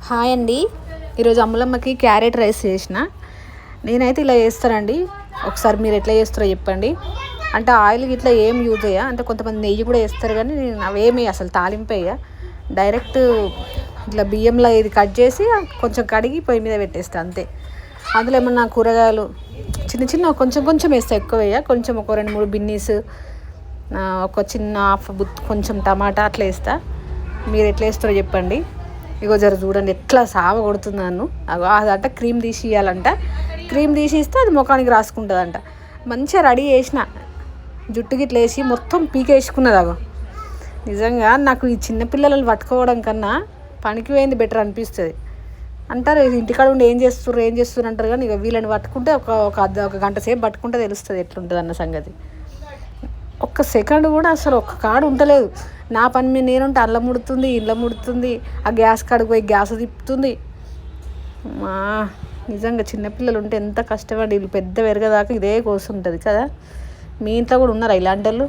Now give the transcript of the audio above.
Hi అండి. ఈరోజు అమ్ములమ్మకి carrot rice చేసిన. నేనైతే ఇలా చేస్తానండి. ఒకసారి మీరు ఎట్లా చేస్తారో చెప్పండి. అంటే ఆయిల్ ఇట్లా ఏం యూజ్ అయ్యా, అంటే కొంతమంది నెయ్యి కూడా వేస్తారు, కానీ నేను అవేమి అసలు తాలింపయ్యా. డైరెక్ట్ ఇట్లా బియ్యంలో ఇది కట్ చేసి కొంచెం కడిగి పొయ్యి మీద పెట్టేస్తా అంతే. అందులో ఏమన్నా కూరగాయలు చిన్న చిన్న కొంచెం కొంచెం వేస్తా, ఎక్కువ వేయ. కొంచెం ఒక 2-3 బిన్నీస్, ఒక చిన్న హాఫ్ కొంచెం టమాటా అట్లా వేస్తా. మీరు ఎట్లా వేస్తారో చెప్పండి. ఇగో జర చూడండి ఎట్లా సావ కొడుతుంది నన్ను. అదంట క్రీమ్ తీసి ఇవ్వాలంట. క్రీమ్ తీసి ఇస్తే అది ముఖానికి రాసుకుంటుందంట. మంచిగా రెడీ చేసిన, జుట్టుకి ఇట్లా వేసి మొత్తం పీకేసుకున్నది. అగో నిజంగా నాకు ఈ చిన్నపిల్లలను పట్టుకోవడం కన్నా పనికి పోయింది బెటర్ అనిపిస్తుంది. అంటారు ఇంటికాడ ఉండి ఏం చేస్తున్నారు అంటారు, కానీ ఇక వీళ్ళని పట్టుకుంటే ఒక గంట సేపు పట్టుకుంటే తెలుస్తుంది ఎట్లుంటుంది అన్న సంగతి. ఒక్క సెకండ్ కూడా అసలు ఒక్క కాడు ఉండలేదు. నా పని మీద నేనుంటే అల్ల ముడుతుంది, ఇళ్ళ ముడుతుంది, ఆ గ్యాస్ కాడికి పోయి గ్యాస్ తిప్పుతుంది. మా నిజంగా చిన్నపిల్లలు ఉంటే ఎంత కష్టపడి వీళ్ళు పెద్ద పెరగదాకా ఇదే కోసం ఉంటుంది కదా. మీ ఇంట్లో కూడా ఉన్నారా ఇలాంటి వాళ్ళు?